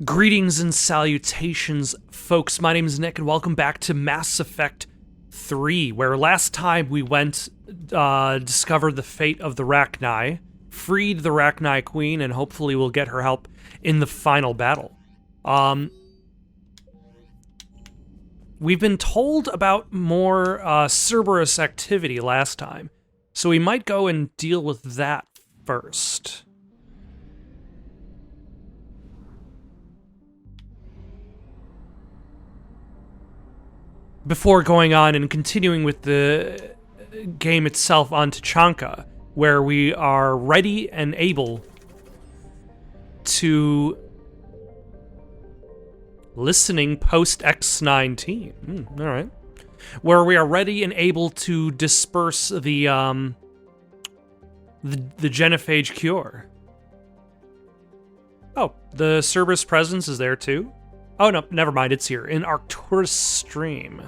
Greetings and salutations, folks. My name is Nick, and welcome back to Mass Effect 3, where last time we went, discovered the fate of the Rachni, freed the Rachni Queen, and hopefully we'll get her help in the final battle. We've been told about more Cerberus activity last time, so we might go and deal with that first. Before going on and continuing with the game itself on Tachanka, where we are ready and able to listening post X-19. All right, where we are ready and able to disperse the genophage cure. Oh, the Cerberus presence is there too. Oh no, never mind. It's here in Arcturus Stream.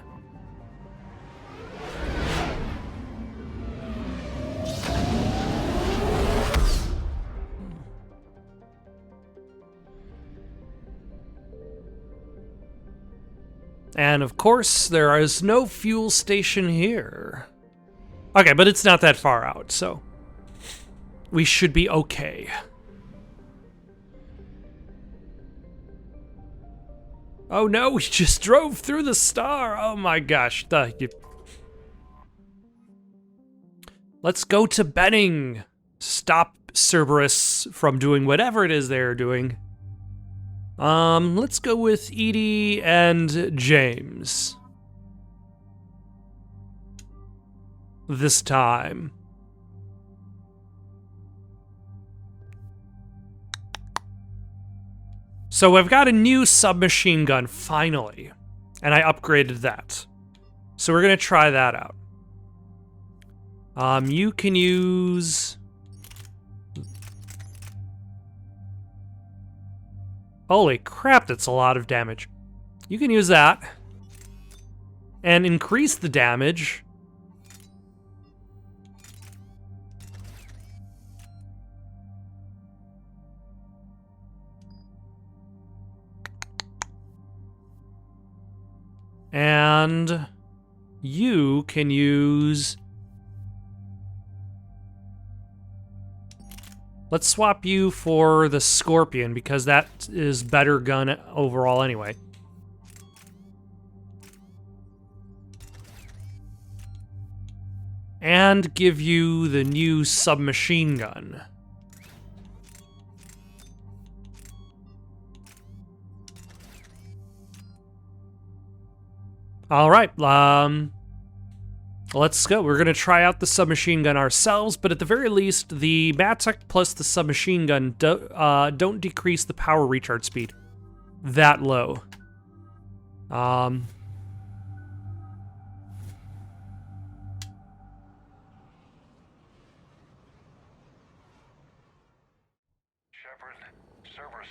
And of course, there is no fuel station here. Okay, but it's not that far out, so we should be okay. Oh no, we just drove through the star. Oh my gosh. Let's go to Benning. Stop Cerberus from doing whatever it is they're doing. Let's go with Edie and James. This time. So I've got a new submachine gun, finally. And I upgraded that. So we're gonna try that out. You can use... Holy crap, that's a lot of damage. You can use that. And increase the damage. And you can use... Let's swap you for the Scorpion, because that is better gun overall anyway. And give you the new submachine gun. All right, let's go. We're gonna try out the submachine gun ourselves, but at the very least, the Matek plus the submachine gun don't decrease the power recharge speed that low. Cerberus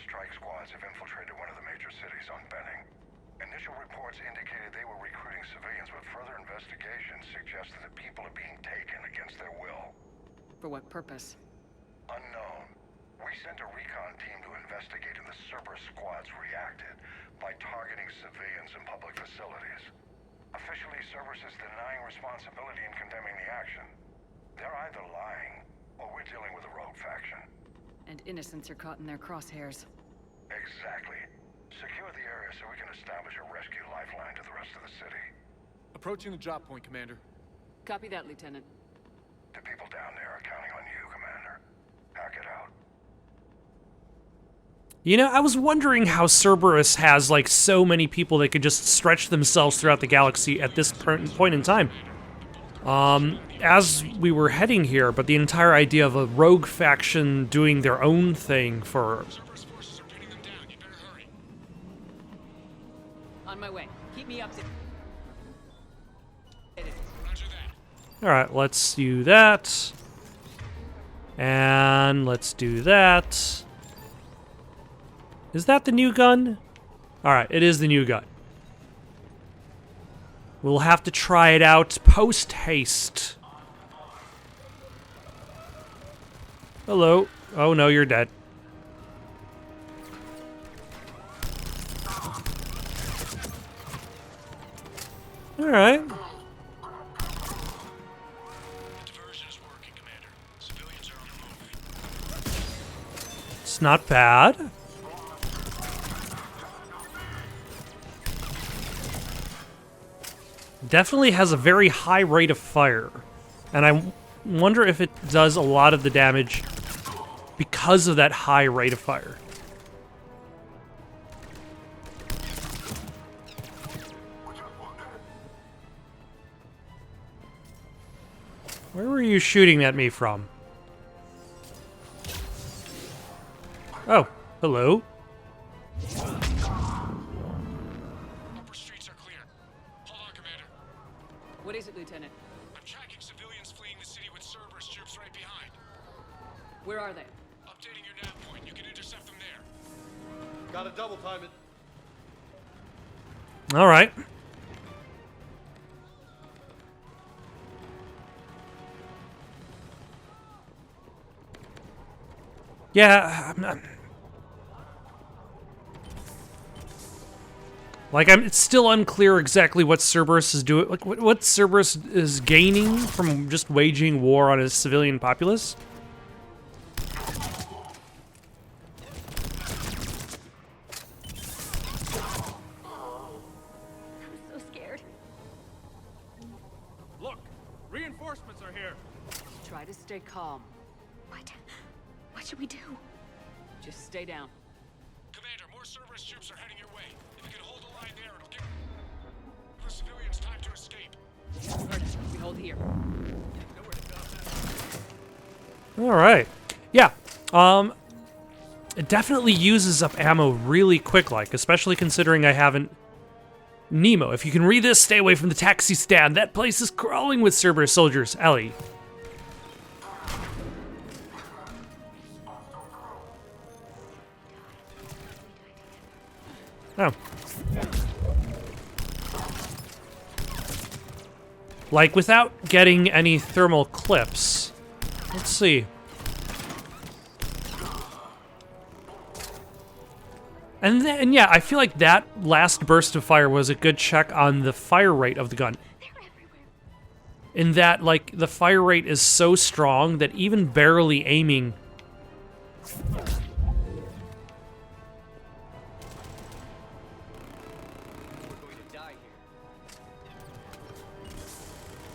strike squads have infiltrated one of the major cities on Benning. Initial reports indicated they were recruiting civilians, but further investigation suggests that the people are being taken against their will. For what purpose? Unknown. We sent a recon team to investigate, and the Cerberus squads reacted by targeting civilians in public facilities. Officially, Cerberus is denying responsibility and condemning the action. They're either lying, or we're dealing with a rogue faction. And innocents are caught in their crosshairs. Exactly. Secure the area so we can establish a rescue lifeline to the rest of the city. Approaching the drop point, Commander. Copy that, Lieutenant. The people down there are counting on you, Commander. Pack it out. You know, I was wondering how Cerberus has, like, so many people that could just stretch themselves throughout the galaxy at this point in time. As we were heading here, but the entire idea of a rogue faction doing their own thing for... On my way. Keep me up to... Alright, let's do that. And let's do that. Is that the new gun? Alright, it is the new gun. We'll have to try it out post-haste. Hello. Oh no, you're dead. All right. Diversion is working, Commander. Civilians are on the move. It's not bad. Definitely has a very high rate of fire. And I wonder if it does a lot of the damage because of that high rate of fire. Where were you shooting at me from? Oh, hello. Upper streets are clear. Hold on, Commander. What is it, Lieutenant? I'm tracking civilians fleeing the city with Cerberus troops right behind. Where are they? Updating your nav point. You can intercept them there. Gotta double time it. All right. Yeah, it's still unclear exactly what Cerberus is doing. Like, what Cerberus is gaining from just waging war on his civilian populace. I'm so scared. Look, reinforcements are here. Try to stay calm. What? What should we do? Just stay down. Commander, more Cerberus troops are heading your way. If you can hold the line there, it'll give the civilians time to escape. Ernest, we hold here. All right. Yeah. It definitely uses up ammo really quick, especially considering I haven't. Nemo, if you can read this, stay away from the taxi stand. That place is crawling with Cerberus soldiers. Ellie. Oh. Without getting any thermal clips. Let's see. And yeah, I feel like that last burst of fire was a good check on the fire rate of the gun. They're everywhere. In that, the fire rate is so strong that even barely aiming...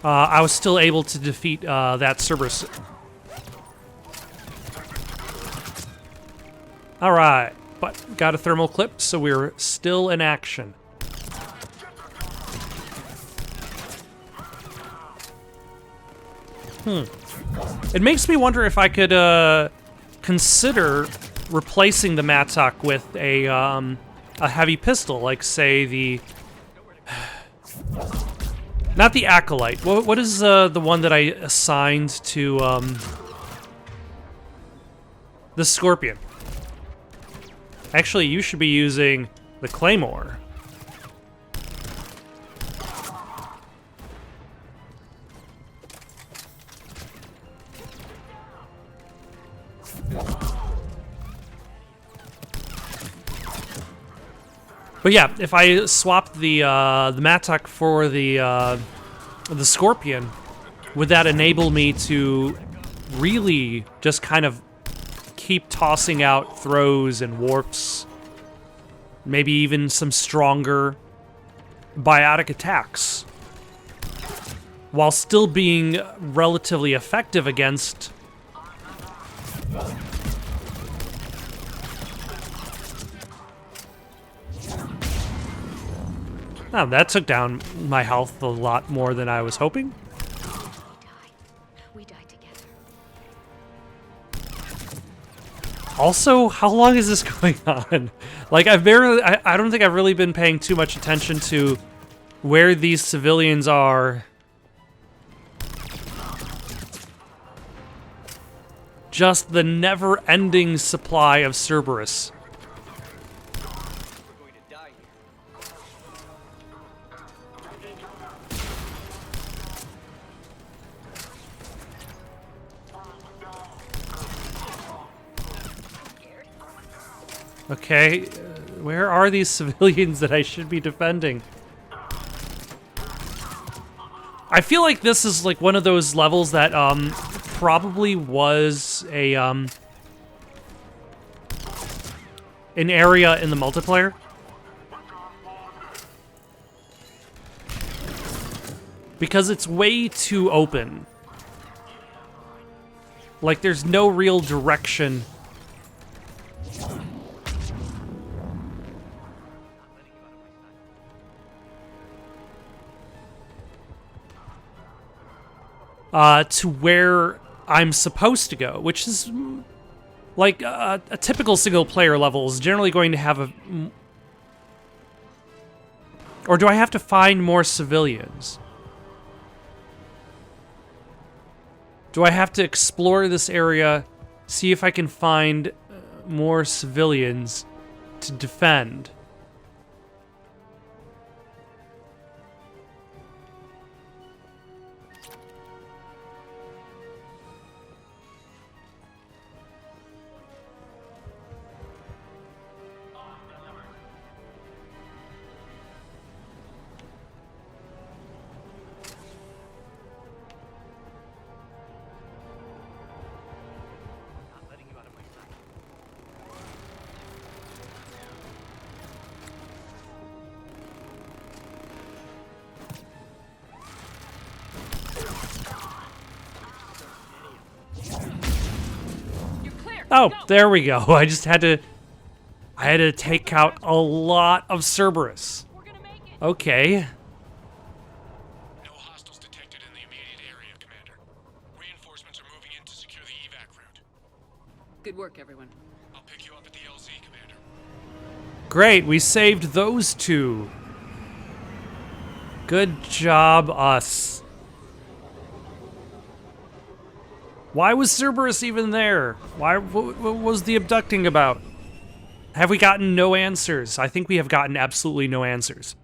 I was still able to defeat that Cerberus. Alright, but got a thermal clip, so we're still in action. It makes me wonder if I could consider replacing the Mattock with a heavy pistol, like, say, the... Not the Acolyte. What is the one that I assigned to the Scorpion? Actually, you should be using the Claymore. But yeah, if I swap the Mattock for the Scorpion, would that enable me to really just kind of keep tossing out throws and warps, maybe even some stronger biotic attacks, while still being relatively effective against... Oh, that took down my health a lot more than I was hoping. We died together. Also, how long is this going on? I don't think I've really been paying too much attention to where these civilians are. Just the never-ending supply of Cerberus. Okay, Where are these civilians that I should be defending? I feel like this is like one of those levels that probably was a an area in the multiplayer. Because it's way too open. Like there's no real direction. To where I'm supposed to go, which is like a typical single-player level is generally going to have a... Or do I have to find more civilians? Do I have to explore this area, see if I can find more civilians to defend? Oh, there we go. I just had to... I had to take out a lot of Cerberus. Okay. No hostiles detected in the immediate area, Commander. Reinforcements are moving in to secure the evac route. Good work, everyone. I'll pick you up at the LZ, Commander. Great, we saved those two. Good job, us. Why was Cerberus even there? What was the abducting about? Have we gotten no answers? I think we have gotten absolutely no answers.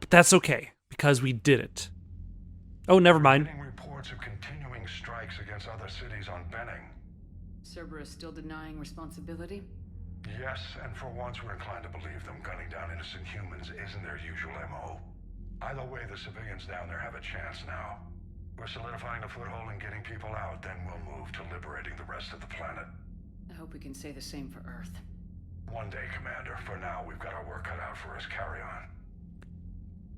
But that's okay, because we did it. Oh, never mind. Getting reports of continuing strikes against other cities on Benning. Cerberus still denying responsibility? Yes, and for once we're inclined to believe them gunning down innocent humans isn't their usual MO. Either way, the civilians down there have a chance now. We're solidifying a foothold and getting people out, then we'll move to liberating the rest of the planet. I hope we can say the same for Earth. One day, Commander. For now, we've got our work cut out for us. Carry on.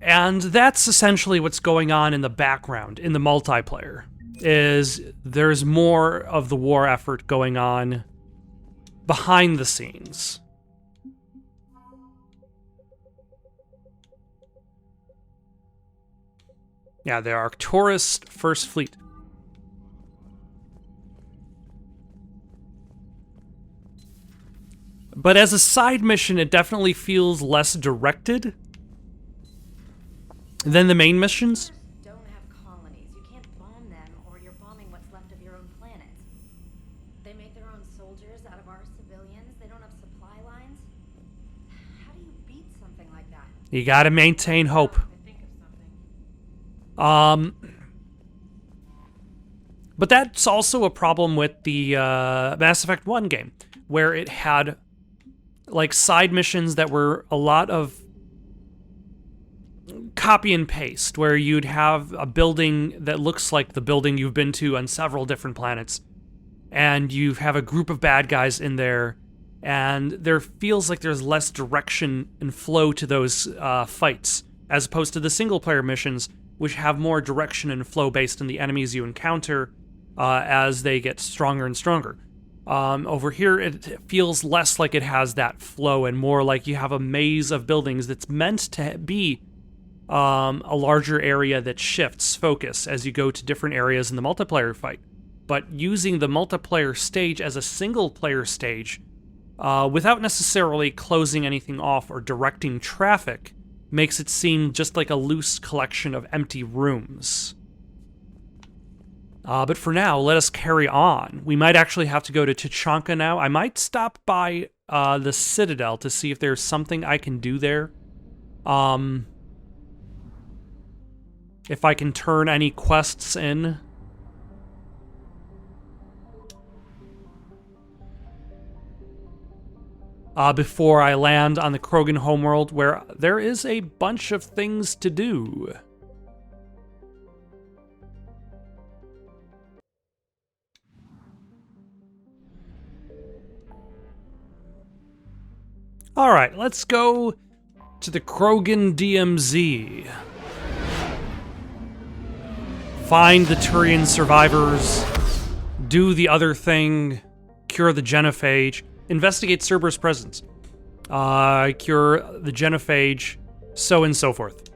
And that's essentially what's going on in the background, in the multiplayer, is there's more of the war effort going on behind the scenes. Yeah, the Arcturus First Fleet. But as a side mission, it definitely feels less directed than the main missions. Don't have colonies. You can't bomb them, or you're bombing what's left of your own planet. They make their own soldiers out of our civilians. They don't have supply lines. How do you beat something like that? You gotta maintain hope. But that's also a problem with the Mass Effect 1 game, where it had like side missions that were a lot of copy and paste, where you'd have a building that looks like the building you've been to on several different planets, and you have a group of bad guys in there, and there feels like there's less direction and flow to those fights, as opposed to the single-player missions, which have more direction and flow based on the enemies you encounter as they get stronger and stronger. Over here, it feels less like it has that flow and more like you have a maze of buildings that's meant to be a larger area that shifts focus as you go to different areas in the multiplayer fight. But using the multiplayer stage as a single-player stage, without necessarily closing anything off or directing traffic, makes it seem just like a loose collection of empty rooms. But for now, let us carry on. We might actually have to go to Tachanka now. I might stop by the Citadel to see if there's something I can do there. If I can turn any quests in. before I land on the Krogan homeworld, where there is a bunch of things to do. Alright, let's go to the Krogan DMZ. Find the Turian survivors, do the other thing, cure the genophage, investigate Cerberus' presence, cure the genophage, so and so forth.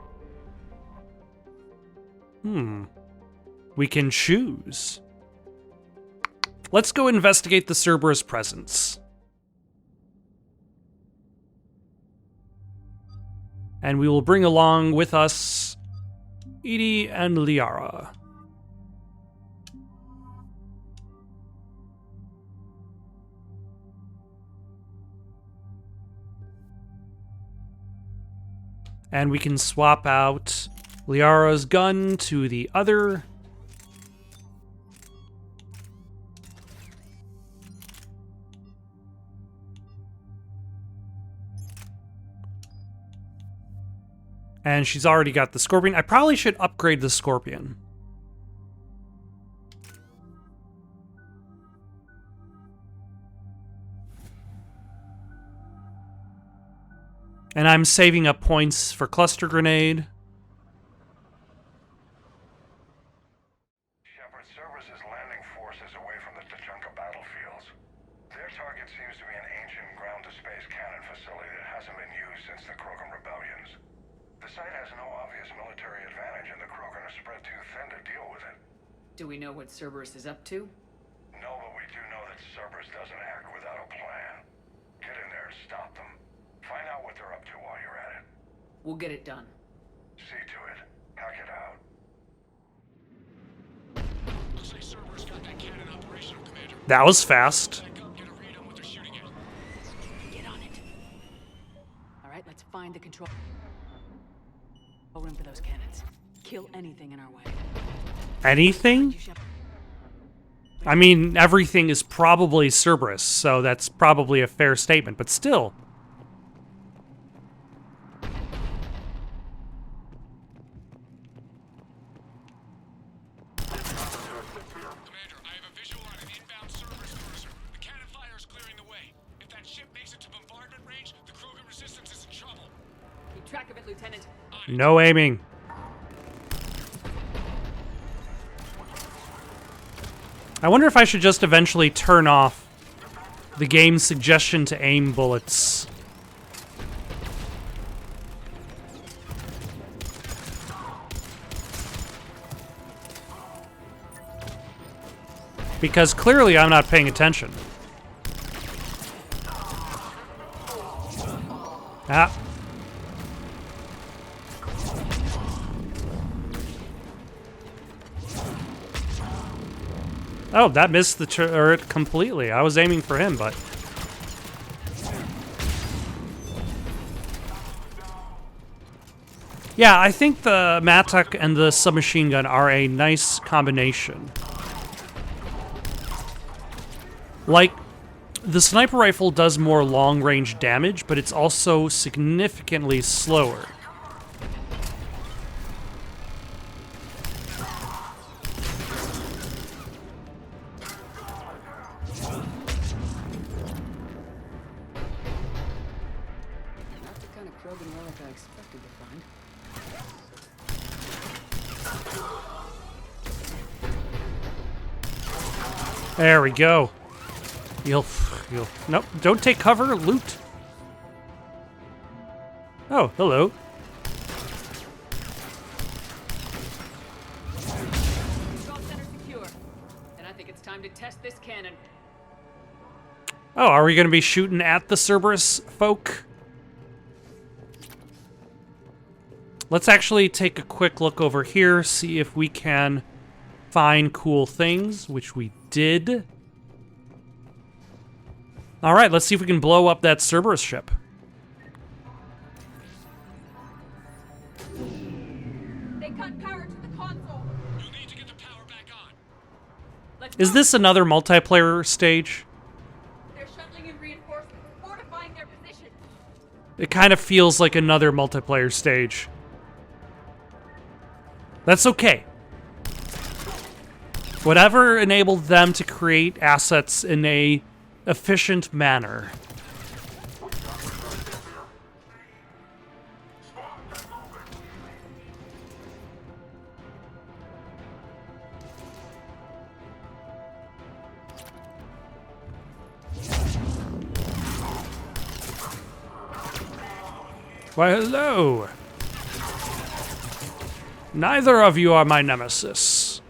We can choose. Let's go investigate the Cerberus presence. And we will bring along with us Edie and Liara. And we can swap out Liara's gun to the other. And she's already got the Scorpion. I probably should upgrade the Scorpion. And I'm saving up points for Cluster Grenade. Shepard, Cerberus is landing forces away from the Tachanka battlefields. Their target seems to be an ancient ground-to-space cannon facility that hasn't been used since the Krogan rebellions. The site has no obvious military advantage, and the Krogan are spread too thin to deal with it. Do we know what Cerberus is up to? No, but we do know that Cerberus doesn't act without a plan. Get in there, stop them. Find out what they're up to while you're at it. We'll get it done. See to it. Hack it out. Looks like Cerberus got that cannon operational, Commander. That was fast. Back up, get a read on what they're shooting at. Get on it. All right, let's find the control room for those cannons. Kill anything in our way. Anything? I mean, everything is probably Cerberus, so that's probably a fair statement, but still. Commander, I have a visual on an inbound Cerberus cruiser. The cannon fire is clearing the way. If that ship makes it to bombardment range, the Krogan resistance is in trouble. Keep track of it, Lieutenant. No aiming. I wonder if I should just eventually turn off the game's suggestion to aim bullets. Because clearly I'm not paying attention. Ah. Oh, that missed the turret completely. I was aiming for him, but... Yeah, I think the Matok and the submachine gun are a nice combination. Like, the sniper rifle does more long-range damage, but it's also significantly slower. Not the kind of Krogan relic I expected to find. There we go. You'll... Nope, don't take cover, loot. Oh, hello. Control center secure. And I think it's time to test this cannon. Oh, are we going to be shooting at the Cerberus folk? Let's actually take a quick look over here, see if we can find cool things, which we did. All right, let's see if we can blow up that Cerberus ship. They cut power to the console. You'll need to get the power back on. Is this another multiplayer stage? They're shuttling in reinforcements, fortifying their It kind of feels like another multiplayer stage. That's okay. Whatever enabled them to create assets in a efficient manner. Why, hello. Neither of you are my nemesis.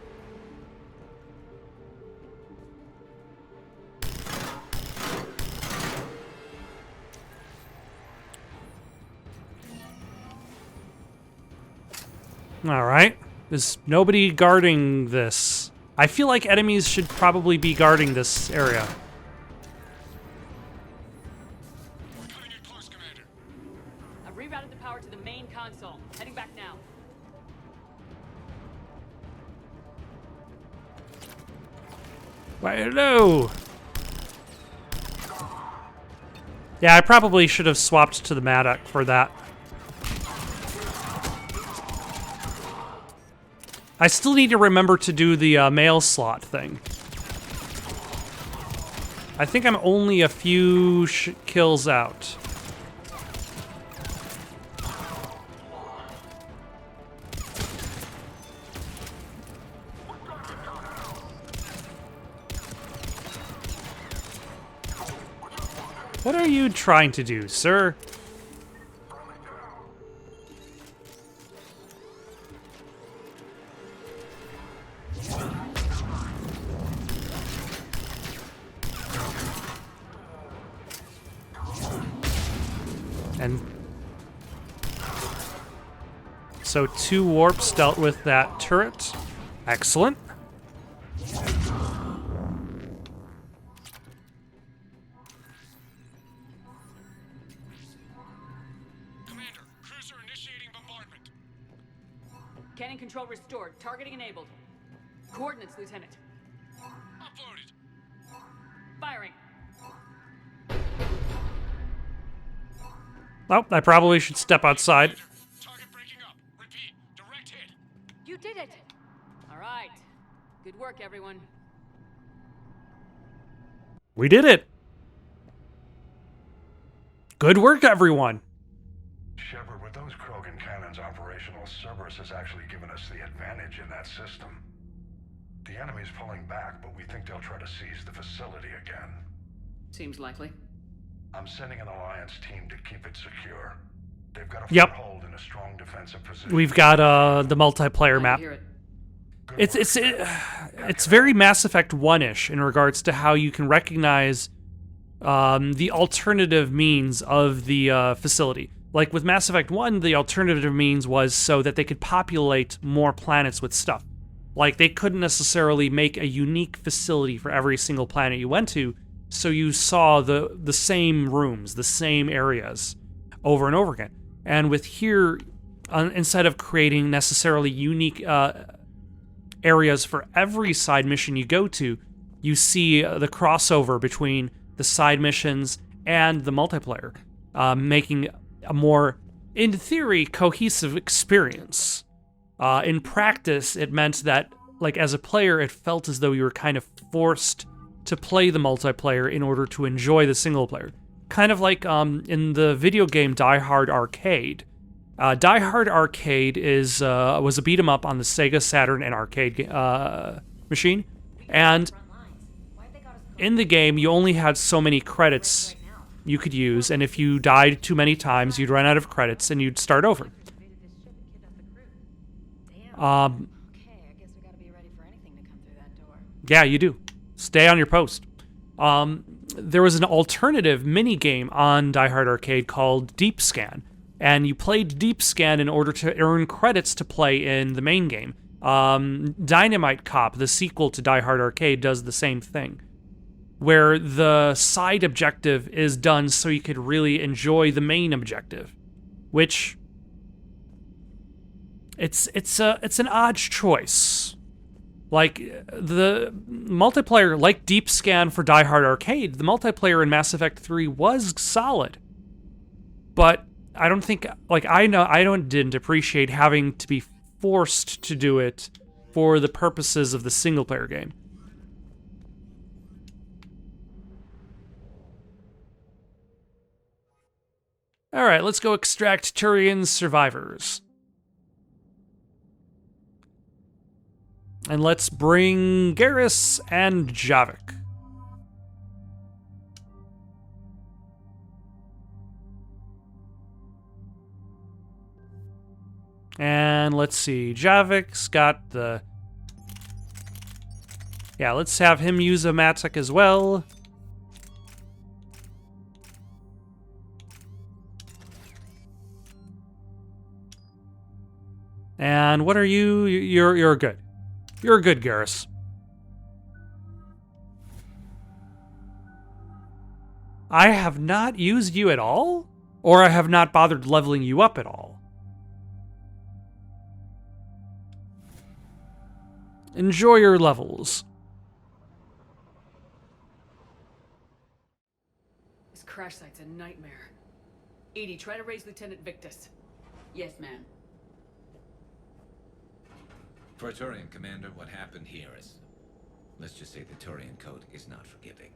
Alright. There's nobody guarding this. I feel like enemies should probably be guarding this area. We're cutting it close, Commander. I've rerouted the power to the main console. Heading back now. Why, hello. Yeah, I probably should have swapped to the Maddox for that. I still need to remember to do the mail slot thing. I think I'm only a few kills out. What are you trying to do, sir? And so 2 warps dealt with that turret. Excellent. Commander, cruiser initiating bombardment. Cannon control restored. Targeting enabled. Coordinates, Lieutenant. Uploaded. Firing. Oh, I probably should step outside. Target breaking up. Repeat. Direct hit. You did it! All right. Good work, everyone. We did it. Good work, everyone. Shepard, with those Krogan cannons operational, Cerberus has actually given us the advantage in that system. The enemy's pulling back, but we think they'll try to seize the facility again. Seems likely. I'm sending an Alliance team to keep it secure. They've got a Yep. foothold in a strong defensive position. We've got the multiplayer Glad map. to hear it. Good It's work. it's very Mass Effect 1-ish in regards to how you can recognize the alternative means of the facility. Like with Mass Effect 1, the alternative means was so that they could populate more planets with stuff. Like they couldn't necessarily make a unique facility for every single planet you went to, so you saw the same rooms, the same areas over and over again. And with here, instead of creating necessarily unique areas for every side mission you go to, you see the crossover between the side missions and the multiplayer, making a more, in theory, cohesive experience. In practice, it meant that, like, as a player, it felt as though you were kind of forced to play the multiplayer in order to enjoy the single player. Kind of like in the video game Die Hard Arcade. Die Hard Arcade was a beat 'em up on the Sega Saturn and arcade machine, and in the game you only had so many credits you could use, and if you died too many times, you'd run out of credits and you'd start over. Okay, I guess we gotta be ready for anything to come through that door. Yeah, you do. Stay on your post. There was an alternative mini game on Die Hard Arcade called Deep Scan, and you played Deep Scan in order to earn credits to play in the main game. Dynamite Cop, the sequel to Die Hard Arcade, does the same thing, where the side objective is done so you could really enjoy the main objective, which it's an odd choice. Like, the multiplayer, like Deep Scan for Die Hard Arcade, the multiplayer in Mass Effect 3 was solid. but I don't think, like, didn't appreciate having to be forced to do it for the purposes of the single-player game. Alright, let's go extract Turian's survivors. And let's bring Garrus and Javik. And let's see, Javik's got the... Yeah, let's have him use a Matic as well. And what are you? You're good. You're good, Garrus. I have not used you at all? Or I have not bothered leveling you up at all? Enjoy your levels. This crash site's a nightmare. Edie, try to raise Lieutenant Victus. Yes, ma'am. For a Turian commander, what happened here is... let's just say the Turian code is not forgiving.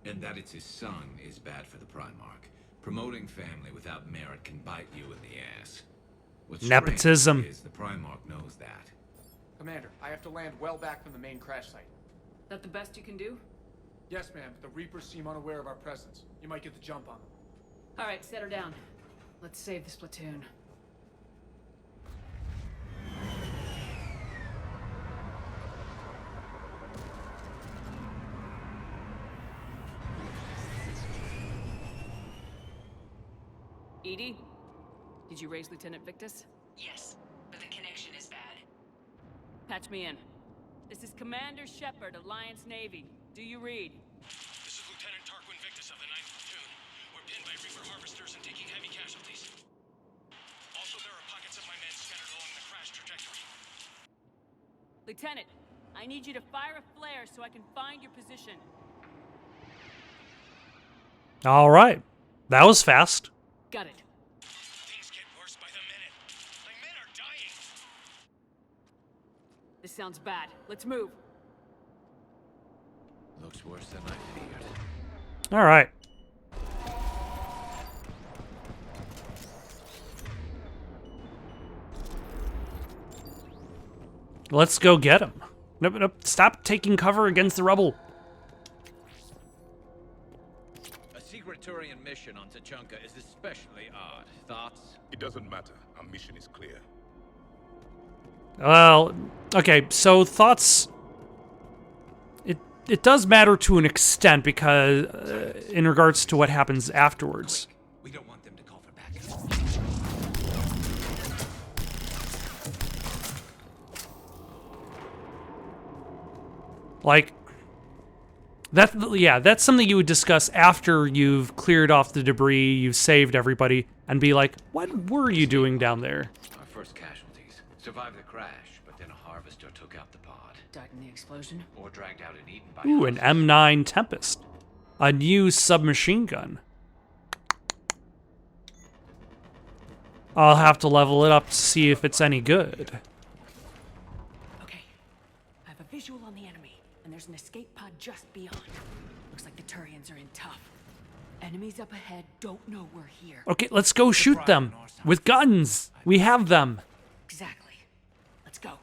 And that it's his son is bad for the Primarch. Promoting family without merit can bite you in the ass. What's Nepotism. strange is the Primarch knows that. Commander, I have to land well back from the main crash site. That the best you can do? Yes, ma'am, but the Reapers seem unaware of our presence. You might get the jump on them. All right, set her down. Let's save this platoon. Edie, did you raise Lieutenant Victus? Yes, but the connection is bad. Patch me in. This is Commander Shepard, Alliance Navy. Do you read? This is Lieutenant Tarquin Victus of the 9th Platoon. We're pinned by Reaper harvesters and taking heavy casualties. Also, there are pockets of my men scattered along the crash trajectory. Lieutenant, I need you to fire a flare so I can find your position. All right. That was fast. Got it. Things get worse by the minute. My men are dying. This sounds bad. Let's move. Looks worse than I feared. All right. Let's go get him. Nope, nope. Stop taking cover against the rubble. A secret Turian mission on Tachanka is especially odd. Thoughts? It doesn't matter. Our mission is clear. Well, okay, so thoughts... It does matter to an extent because, in regards to what happens afterwards. We don't want them to call for backup. Like, that's something you would discuss after you've cleared off the debris, you've saved everybody, and be like, what were you doing down there? Our first casualties survived the crash, but then a harvester took out the pod. Died in the explosion. Or dragged out and eaten by Ooh, an M9 Tempest. A new submachine gun. I'll have to level it up to see if it's any good. Okay. I have a visual on the enemy, and there's an escape pod just beyond. Looks like the Turians are in tough. Enemies up ahead don't know we're here. Okay, let's go shoot them. With guns. We have them. Exactly. Let's go.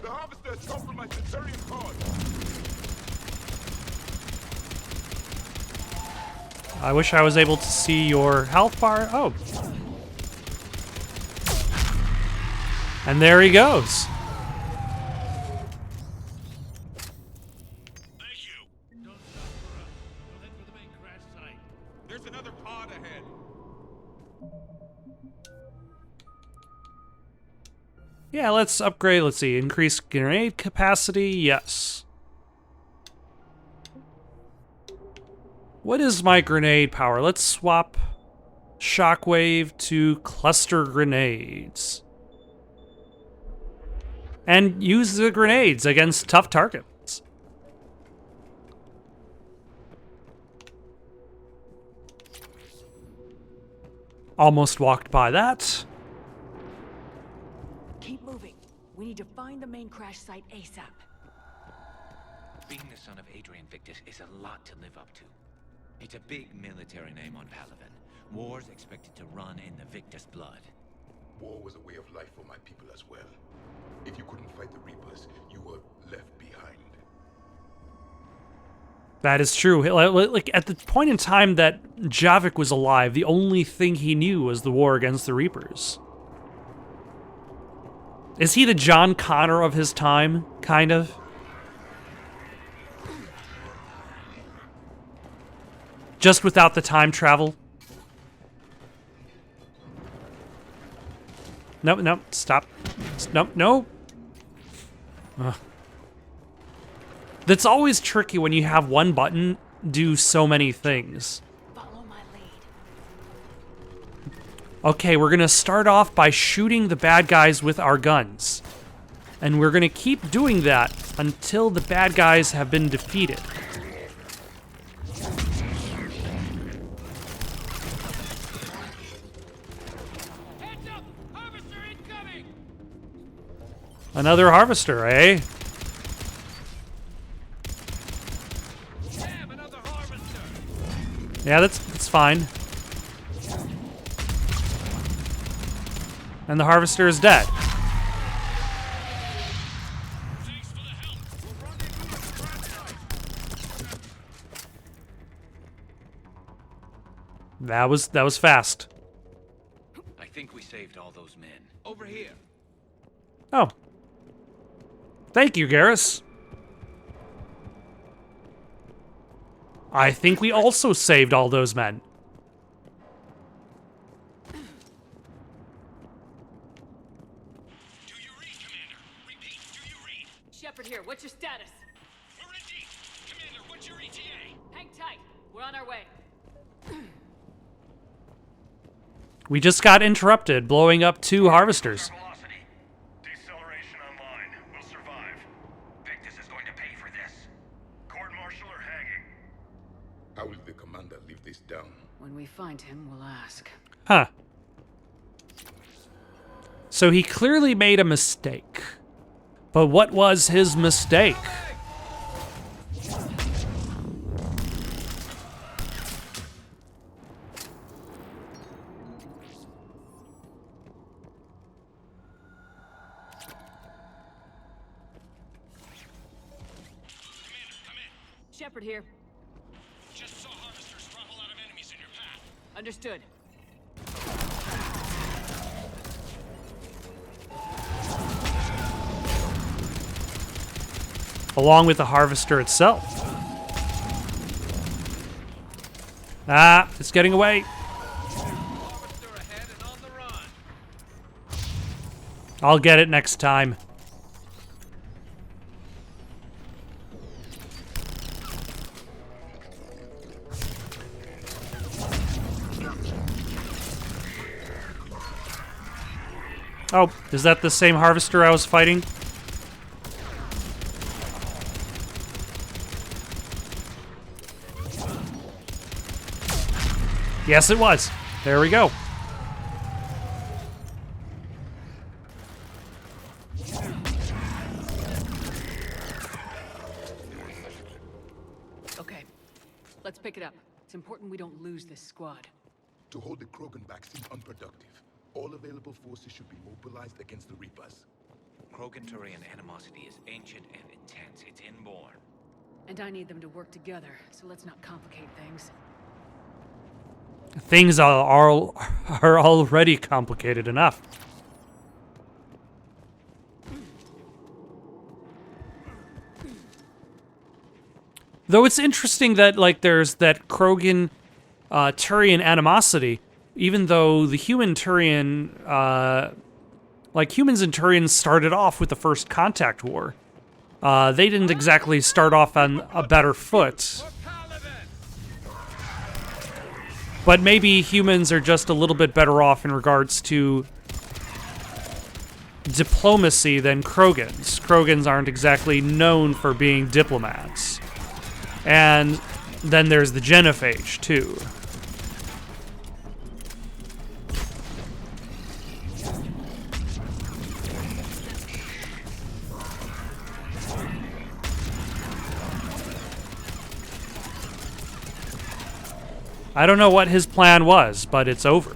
The harvester has compromised the Turian pod. I wish I was able to see your health bar. Oh. And there he goes. Thank you. Don't stop for us. We'll head for the main crash site. There's another pod ahead. Yeah, let's upgrade. Let's see. Increase grenade capacity. Yes. What is my grenade power? Let's swap shockwave to cluster grenades. And use the grenades against tough targets. Almost walked by that. Keep moving. We need to find the main crash site ASAP. Being the son of Adrian Victus is a lot to live up to. It's a big military name on Palaven. War's expected to run in the Victus blood. War was a way of life for my people as well. If you couldn't fight the Reapers, you were left behind. That is true. Like at the point in time that Javik was alive, the only thing he knew was the war against the Reapers. Is he the John Connor of his time, kind of? Just without the time travel? No, stop. No. Ugh. That's always tricky when you have one button do so many things. Follow my lead. Okay, we're gonna start off by shooting the bad guys with our guns. And we're gonna keep doing that until the bad guys have been defeated. Heads up! Harvester incoming! Another harvester, eh? Damn, another harvester! Yeah, that's fine. And the harvester is dead. Thanks for the help. We're rendezvous at the crash site. That was fast. I think we saved all those men. Over here. Oh. Thank you, Garrus. I think we also saved all those men. Do you read, Commander? Repeat, do you read? Shepard here. What's your status? We're in deep. Commander, what's your ETA? Hang tight. We're on our way. We just got interrupted, blowing up 2 harvesters. Velocity. Deceleration online. We'll survive. Victus is going to pay for this. Court-martial or hanging? How will the commander live this down? When we find him, we'll ask. Huh. So he clearly made a mistake. But what was his mistake? Commander, come in. Shepard here. Just saw harvesters drop a lot of enemies in your path. Understood. Along with the harvester itself. Ah, it's getting away. Harvester ahead and on the run. I'll get it next time. Oh, is that the same harvester I was fighting? Yes, it was. There we go. Okay. Let's pick it up. It's important we don't lose this squad. To hold the Krogan back seems unproductive. All available forces should be mobilized against the Reapers. Krogan-Turian animosity is ancient and intense. It's inborn. And I need them to work together, so let's not complicate things. Things are already complicated enough. Though it's interesting that, like, there's that Krogan Turian animosity, even though the human Turian Like, humans and Turians started off with the first contact war. They didn't exactly start off on a better foot. But maybe humans are just a little bit better off in regards to diplomacy than Krogans. Krogans aren't exactly known for being diplomats. And then there's the genophage, too. I don't know what his plan was, but it's over.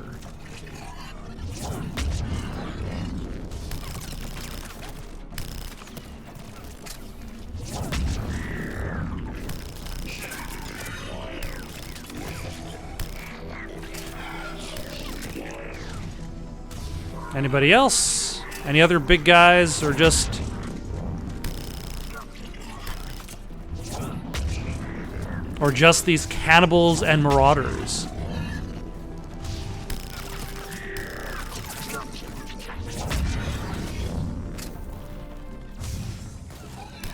Anybody else? Any other big guys, or just... or just these cannibals and marauders?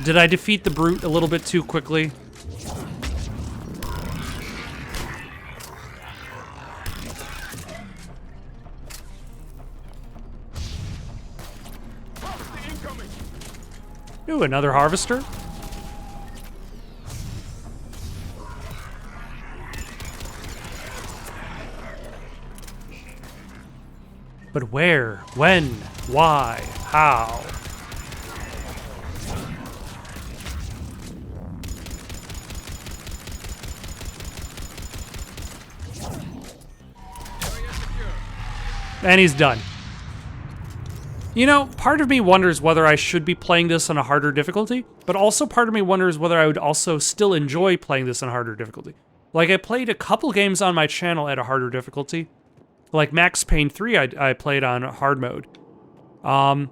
Did I defeat the brute a little bit too quickly? Ooh, another harvester? But where? When? Why? How? And he's done. You know, part of me wonders whether I should be playing this on a harder difficulty, but also part of me wonders whether I would also still enjoy playing this on a harder difficulty. Like, I played a couple games on my channel at a harder difficulty. Like Max Payne 3, I played on hard mode. And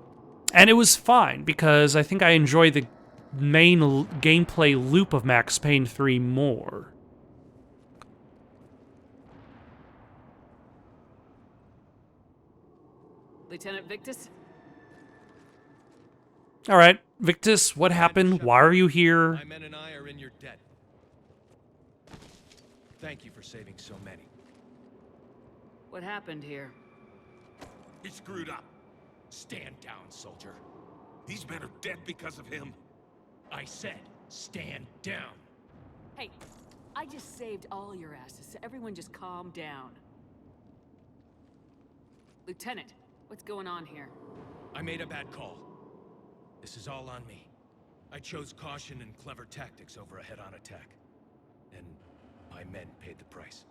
it was fine, because I think I enjoy the main gameplay loop of Max Payne 3 more. Lieutenant Victus? All right, Victus, what happened? Why are you here? My men and I are in your debt. Thank you for saving so many. What happened here? He screwed up. Stand down, soldier. These men are dead because of him. I said, stand down. Hey, I just saved all your asses, so everyone just calm down. Lieutenant, what's going on here? I made a bad call. This is all on me. I chose caution and clever tactics over a head-on attack. And my men paid the price.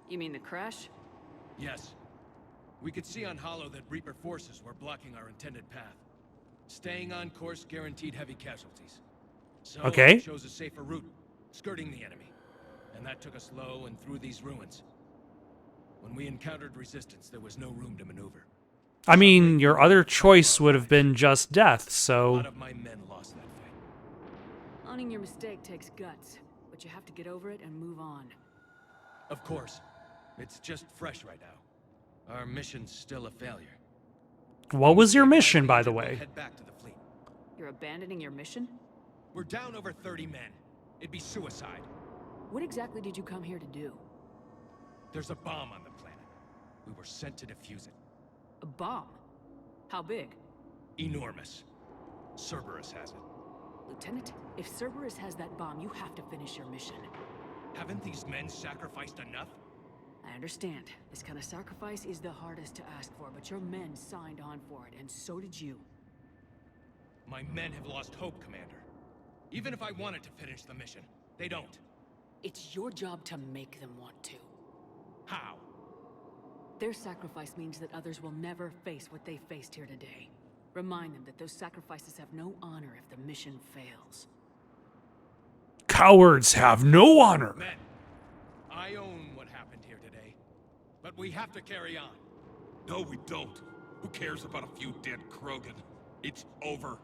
You mean the crash? Yes. We could see on Hollow that Reaper forces were blocking our intended path. Staying on course guaranteed heavy casualties. So Okay. I chose a safer route, skirting the enemy. And that took us low and through these ruins. When we encountered resistance, there was no room to maneuver. I mean, your other choice would have been just death, A so... lot of my men lost that fight. Owning your mistake takes guts, but you have to get over it and move on. Of course. It's just fresh right now. Our mission's still a failure. What was your mission, by the We'll way? head back to the fleet. You're abandoning your mission? We're down over 30 men. It'd be suicide. What exactly did you come here to do? There's a bomb on the planet. We were sent to defuse it. A bomb? How big? Enormous. Cerberus has it. Lieutenant, if Cerberus has that bomb, you have to finish your mission. Haven't these men sacrificed enough? I understand. This kind of sacrifice is the hardest to ask for, but your men signed on for it, and so did you. My men have lost hope, Commander. Even if I wanted to finish the mission, they don't. It's your job to make them want to. How? Their sacrifice means that others will never face what they faced here today. Remind them that those sacrifices have no honor if the mission fails. Cowards have no honor. Men, I own what happened here today. But we have to carry on. No, we don't. Who cares about a few dead Krogan? It's over.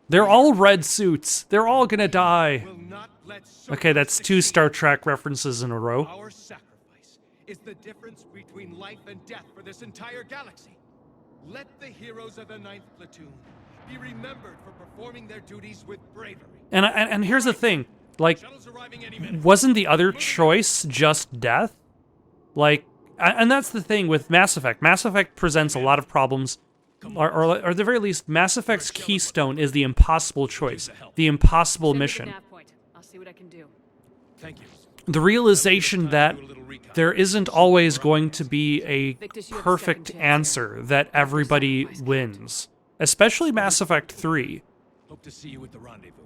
They're all red suits. They're all gonna die. We'll not let Okay, that's Cerberus 2 succeed. Star Trek references in a row. Our sacrifice is the difference between life and death for this entire galaxy. Let the heroes of the 9th Platoon be remembered for performing their duties with bravery. And here's the thing, like, Shuttle's arriving any minute. wasn't the other choice just death? Like, and that's the thing with Mass Effect. Mass Effect presents a lot of problems, or at the very least, Mass Effect's keystone is the impossible choice, the impossible mission. I'll see what I can do. Thank you. The realization that there isn't always going to be a perfect answer that everybody wins, especially Mass Effect 3. Hope to see you at the rendezvous.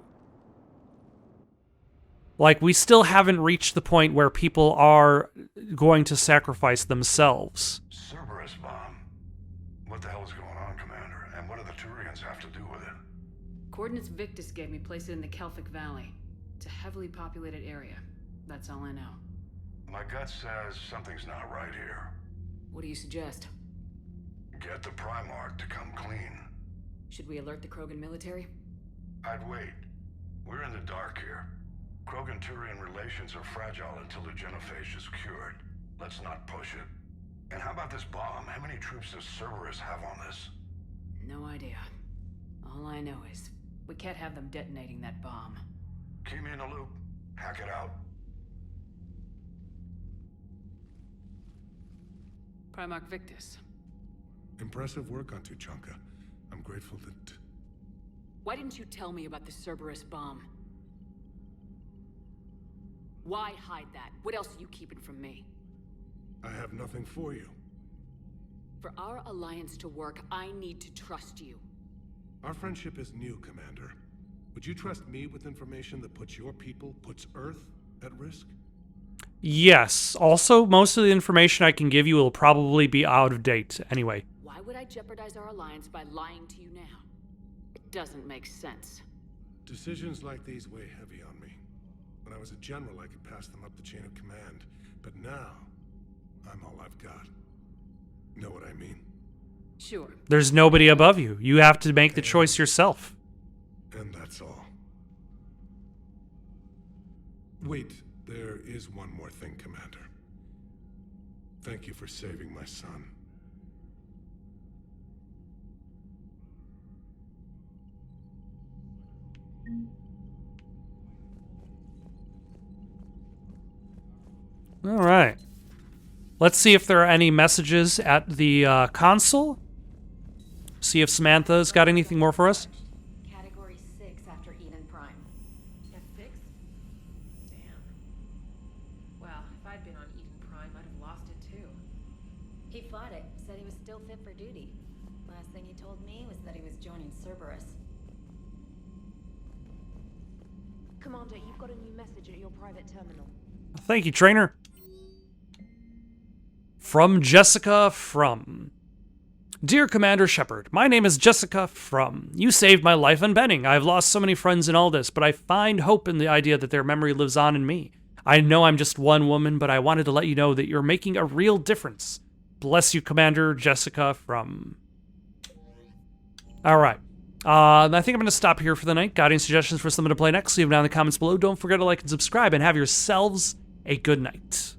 Like, we still haven't reached the point where people are going to sacrifice themselves. Cerberus bomb. What the hell is going on, Commander? And what do the Turians have to do with it? Coordinates Victus gave me place it in the Kelphic Valley. It's a heavily populated area. That's all I know. My gut says something's not right here. What do you suggest? Get the Primarch to come clean. Should we alert the Krogan military? I'd wait. We're in the dark here. Krogan-Turian relations are fragile until the genophage is cured. Let's not push it. And how about this bomb? How many troops does Cerberus have on this? No idea. All I know is we can't have them detonating that bomb. Keep me in the loop. Hack it out. Primarch Victus. Impressive work on Tuchanka. I'm grateful that... Why didn't you tell me about the Cerberus bomb? Why hide that? What else are you keeping from me? I have nothing for you. For our alliance to work, I need to trust you. Our friendship is new, Commander. Would you trust me with information that puts your people, puts Earth, at risk? Yes. Also, most of the information I can give you will probably be out of date anyway. Why would I jeopardize our alliance by lying to you now? It doesn't make sense. Decisions like these weigh heavy on me. When I was a general, I could pass them up the chain of command. But now, I'm all I've got. Know what I mean? Sure. There's nobody above you. You have to make the choice yourself. And that's all. Wait, there is one more thing, Commander. Thank you for saving my son. All right. Let's see if there are any messages at the console. See if Samantha's got anything more for us. Category 6 after Eden Prime. At 6? Damn. Well, if I'd been on Eden Prime, I'd have lost it too. He fought it, said he was still fit for duty. Last thing he told me was that he was joining Cerberus. Commander, you've got a new message at your private terminal. Thank you, trainer. From Jessica From. Dear Commander Shepard, my name is Jessica From. You saved my life on Benning. I've lost so many friends in all this, but I find hope in the idea that their memory lives on in me. I know I'm just one woman, but I wanted to let you know that you're making a real difference. Bless you, Commander Jessica From. All right. I think I'm going to stop here for the night. Got any suggestions for something to play next? Leave them down in the comments below. Don't forget to like and subscribe, and have yourselves a good night.